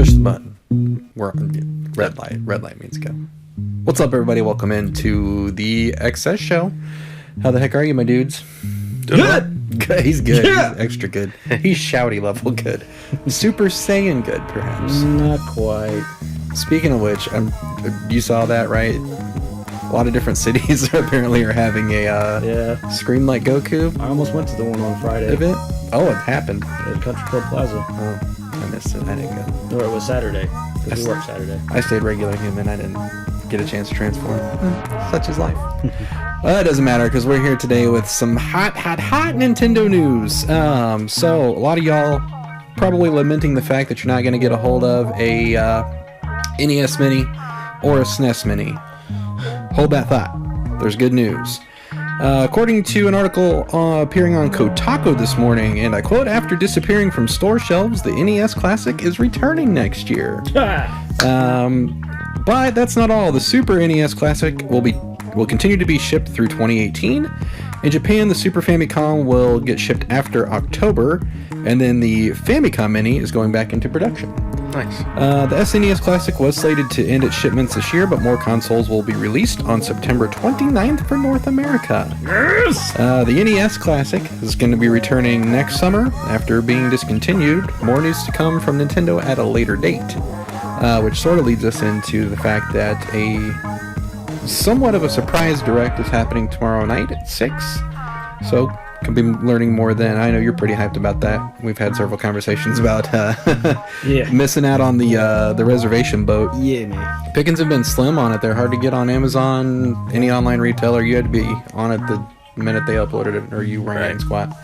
Push the button. We're on red light. Red light means go. What's up, everybody? Welcome into the XS show. How the heck are you, my dudes? Good. He's good. Yeah. He's extra good. He's shouty level good. Super Saiyan good, perhaps. Not quite. Speaking of which, you saw that, right? A lot of different cities apparently are having a Scream Like Goku I almost went to the one on Friday event. Oh, it happened. at Country Club Plaza. Oh, I missed it. I didn't go. Or it was Saturday, because we worked Saturday. I stayed regular human. I didn't get a chance to transform. Such is life. Well, it doesn't matter because we're here today with some hot Nintendo news. So a lot of y'all probably lamenting the fact that you're not going to get a hold of a NES Mini or a SNES Mini. Hold that thought. There's good news. According to an article appearing on Kotaku this morning, and I quote, "After disappearing from store shelves, the NES Classic is returning next year." But that's not all. The Super NES Classic will continue to be shipped through 2018. In Japan, the Super Famicom will get shipped after October, and then the Famicom Mini is going back into production. Nice. The SNES Classic was slated to end its shipments this year, but more consoles will be released on September 29th for North America. Yes! The NES Classic is going to be returning next summer after being discontinued. More news to come from Nintendo at a later date, which sort of leads us into the fact that a somewhat of a surprise direct is happening tomorrow night at 6. So, could be learning more then. I know you're pretty hyped about that. We've had several conversations about missing out on the reservation boat. Yeah, man. Pickings have been slim on it. They're hard to get on Amazon, any online retailer. You had to be on it the minute they uploaded it, or you ran in squat.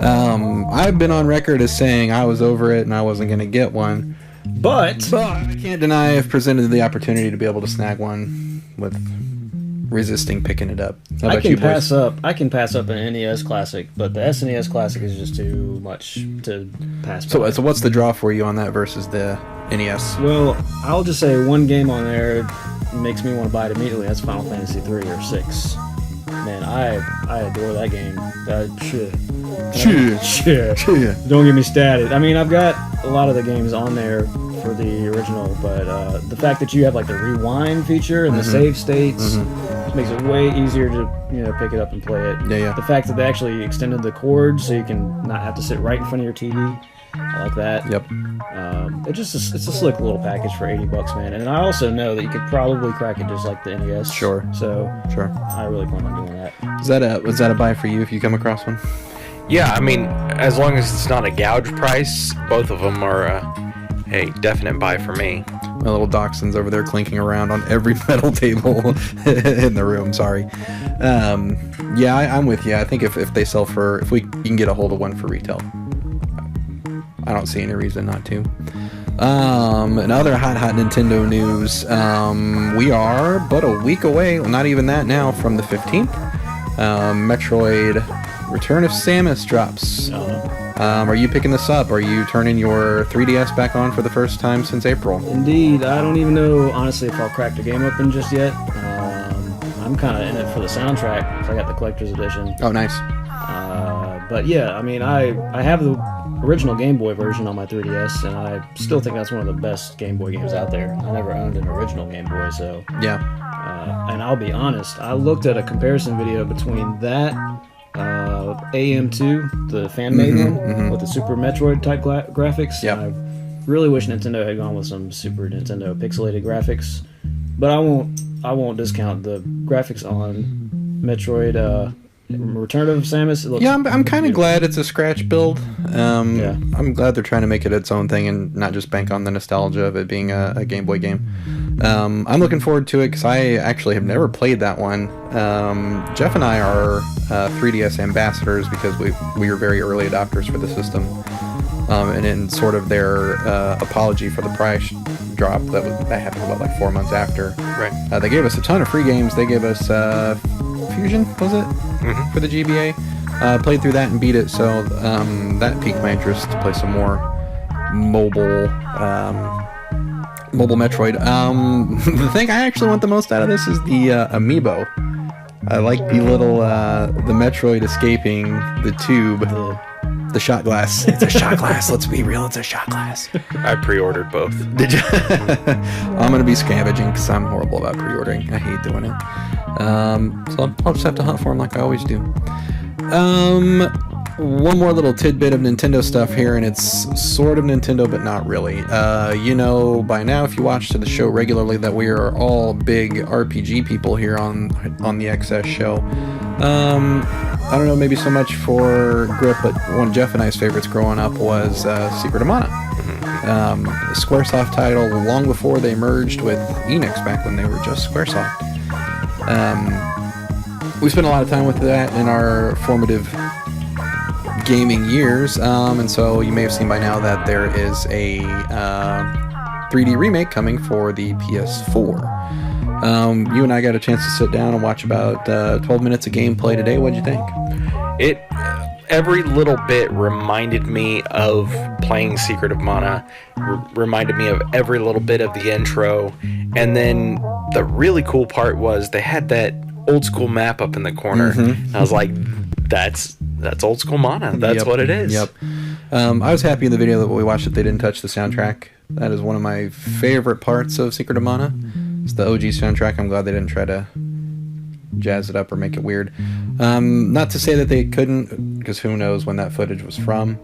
I've been on record as saying I was over it and I wasn't going to get one. But I can't deny I've presented the opportunity to be able to snag one with resisting picking it up. How I about can you boys? I can pass up an NES Classic, but the SNES Classic is just too much to pass by. So what's the draw for you on that versus the NES? Well, I'll just say one game on there makes me want to buy it immediately. That's Final Fantasy 3 or 6. Man, I adore that game. Sure. Don't get me started. I mean, I've got a lot of the games on there for the original, but the fact that you have like the rewind feature and the save states makes it way easier to pick it up and play it. Yeah. The fact that they actually extended the cord so you can not have to sit right in front of your TV, I like that. Yep. It's a slick little package for $80, man. And I also know that you could probably crack it just like the NES. Sure. So Sure. I really plan on doing that. Was that a buy for you if you come across one? Yeah, I mean, as long as it's not a gouge price, both of them are a definite buy for me. My little dachshund's over there clinking around on every metal table in the room. Sorry. Yeah, I'm with you. I think if they sell if you can get a hold of one for retail, I don't see any reason not to. Another hot Nintendo news. We are but a week away, well, not even that now, from the 15th. Metroid Return of Samus drops. Are you picking this up? Are you turning your 3DS back on for the first time since April? Indeed. I don't even know, honestly, if I'll crack the game open just yet. I'm kind of in it for the soundtrack, so I got the collector's edition. Oh, nice. But yeah, I mean, I have the original Game Boy version on my 3DS, and I still think that's one of the best Game Boy games out there. I never owned an original Game Boy, so... Yeah. And I'll be honest, I looked at a comparison video between that, AM2, the fan-made one, with the Super Metroid-type graphics. Yep. I really wish Nintendo had gone with some Super Nintendo pixelated graphics, but I won't discount the graphics on Metroid Return of Samus. I'm kind of glad it's a scratch build. I'm glad they're trying to make it its own thing and not just bank on the nostalgia of it being a Game Boy game. I'm looking forward to it because I actually have never played that one. Jeff and I are 3DS ambassadors because we were very early adopters for the system. And in sort of their apology for the price drop that happened about like 4 months after. Right. They gave us a ton of free games. They gave us Fusion, was it? For the GBA. Played through that and beat it, so that piqued my interest to play some more mobile Metroid. The thing I actually want the most out of this is the amiibo. I like the little the Metroid escaping the tube. The shot glass. It's a shot glass. Let's be real. It's a shot glass. I pre-ordered both. Did you? I'm gonna be scavenging because I'm horrible about pre-ordering. I hate doing it. So I'll just have to hunt for them like I always do. One more little tidbit of Nintendo stuff here, and it's sort of Nintendo, but not really. You know by now, if you watch the show regularly, that we are all big RPG people here on the XS show. I don't know, maybe so much for Grip, but one of Jeff and I's favorites growing up was Secret of Mana. A Squaresoft title long before they merged with Enix back when they were just Squaresoft. We spent a lot of time with that in our formative gaming years, and so you may have seen by now that there is a 3D remake coming for the PS4. You and I got a chance to sit down and watch about 12 minutes of gameplay today. What'd you think? It every little bit reminded me of playing Secret of Mana, reminded me of every little bit of the intro, and then the really cool part was they had that old school map up in the corner. I was like, that's old school Mana. That's what it is. Yep. I was happy in the video that we watched that they didn't touch the soundtrack. That is one of my favorite parts of Secret of Mana. It's the OG soundtrack. I'm glad they didn't try to jazz it up or make it weird. Not to say that they couldn't, because who knows when that footage was from.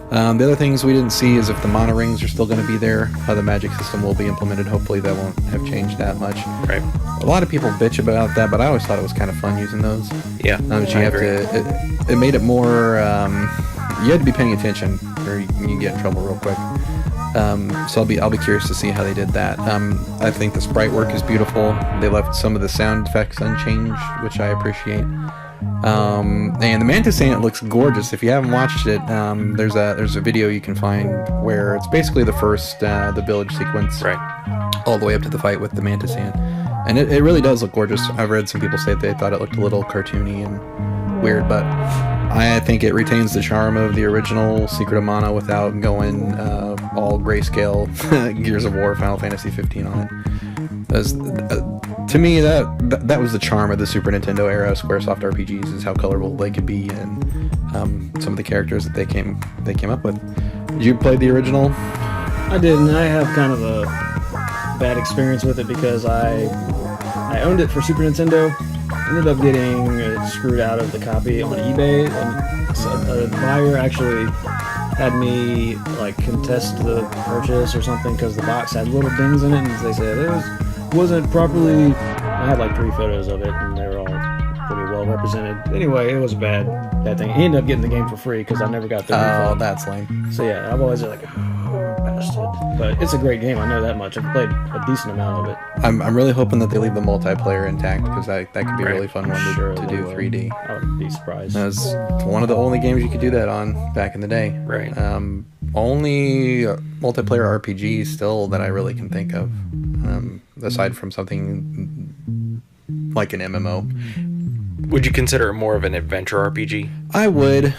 The other things we didn't see is if the mana rings are still going to be there, how the magic system will be implemented. Hopefully that won't have changed that much. Right. A lot of people bitch about that, but I always thought it was kind of fun using those. Yeah. It made it more, you had to be paying attention or you get in trouble real quick. So I'll be curious to see how they did that. I think the sprite work is beautiful. They left some of the sound effects unchanged, which I appreciate. And the Mantis Ant looks gorgeous. If you haven't watched it, there's a video you can find where it's basically the first the village sequence, right, all the way up to the fight with the Mantis Ant, and it really does look gorgeous. I've read some people say they thought it looked a little cartoony and weird, but I think it retains the charm of the original Secret of Mana without going all grayscale Gears of War, Final Fantasy 15 on it. To me, that was the charm of the Super Nintendo era of Squaresoft RPGs, is how colorful they could be and some of the characters that they came up with. Did you play the original? I did, and I have kind of a bad experience with it because I owned it for Super Nintendo. Ended up getting screwed out of the copy on eBay, and a buyer actually had me like contest the purchase or something because the box had little dings in it, and they said it wasn't properly. I had like 3 photos of it, and they were all pretty well represented. Anyway, it was a bad thing. He ended up getting the game for free because I never got the refund. Oh, that's lame. So yeah, I've always been like, oh, bastard. But it's a great game. I know that much. I've played a decent amount of it. I'm really hoping that they leave the multiplayer intact, because that could be a really fun one to do will. 3D. I would be surprised. That was one of the only games you could do that on back in the day. Right. Only multiplayer RPG still that I really can think of, aside from something like an MMO. Would you consider it more of an adventure RPG? I would,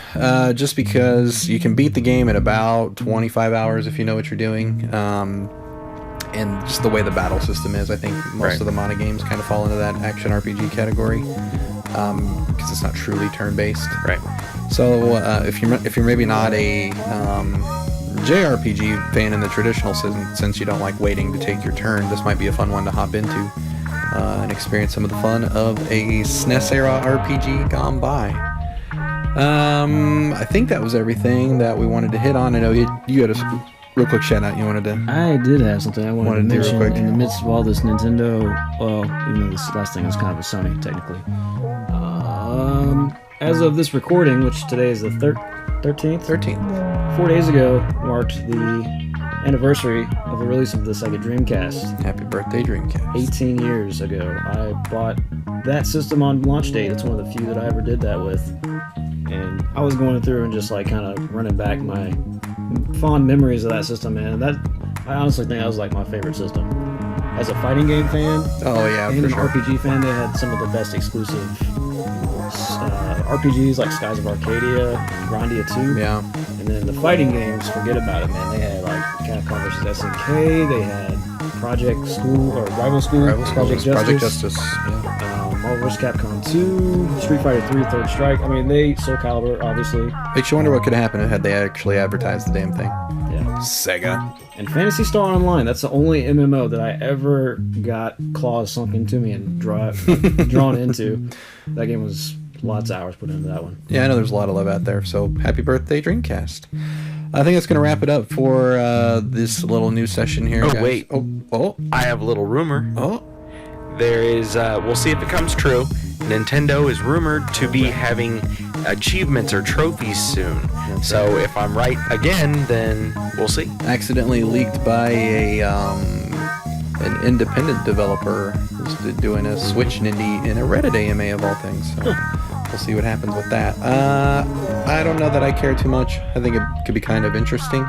just because you can beat the game in about 25 hours if you know what you're doing. And just the way the battle system is, I think most of the Mana games kind of fall into that action RPG category, because it's not truly turn-based. Right. So if you're maybe not a JRPG fan in the traditional sense, you don't like waiting to take your turn, this might be a fun one to hop into and experience some of the fun of a SNES era RPG gone by. I think that was everything that we wanted to hit on. I know you had a real quick shout out you wanted to. I did have something I wanted to mention do real quick. in the midst of all this Nintendo. Well, even though this last thing is kind of a Sony technically. As of this recording, which today is the 13th. 4 days ago marked the anniversary of the release of the Sega Dreamcast. Happy birthday, Dreamcast. 18 years ago. I bought that system on launch date. It's one of the few that I ever did that with. And I was going through and just like kind of running back my fond memories of that system, man. I honestly think that was like my favorite system. As a fighting game fan, and an RPG fan, they had some of the best exclusive RPGs like Skies of Arcadia and Grandia 2. Yeah. And then the fighting games, forget about it, man. They had like Capcom vs. SNK, they had Project School or Rival School, Project Justice. Yeah. Marvel vs. Capcom 2, Street Fighter 3, Third Strike. I mean, Soul Calibur, obviously. Makes you wonder what could have happened had they actually advertised the damn thing. Yeah. Sega. And Phantasy Star Online, that's the only MMO that I ever got claws sunk into me and drawn into. That game was lots of hours put into that one. Yeah, I know there's a lot of love out there, so happy birthday, Dreamcast. I think that's going to wrap it up for this little new session here, guys. Wait. Oh. I have a little rumor. Oh. There is, we'll see if it comes true. Nintendo is rumored to be having achievements or trophies soon. So if I'm right again, then we'll see. Accidentally leaked by an independent developer who's doing a Switch Nindy in a Reddit AMA of all things. So we'll see what happens with that. I don't know that I care too much. I think it could be kind of interesting.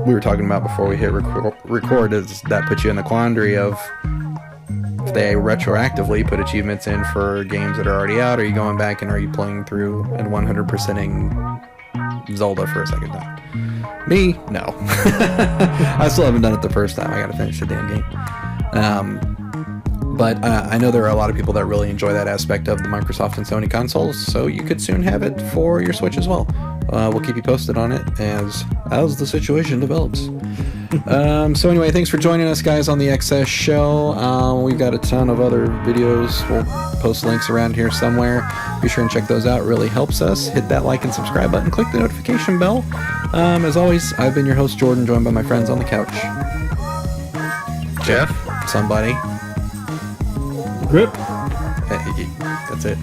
We were talking about before we hit record is that puts you in the quandary of if they retroactively put achievements in for games that are already out, are you going back and are you playing through and 100%ing Zelda for a second time? Me? No. I still haven't done it the first time. I gotta finish the damn game. But I know there are a lot of people that really enjoy that aspect of the Microsoft and Sony consoles, so you could soon have it for your Switch as well. We'll keep you posted on it as the situation develops. So anyway, thanks for joining us, guys, on the XS show. We've got a ton of other videos. We'll post links around here somewhere. Be sure and check those out. It really helps us. Hit that like and subscribe button. Click the notification bell. As always, I've been your host, Jordan, joined by my friends on the couch. Jeff? Somebody. Grip. That's it.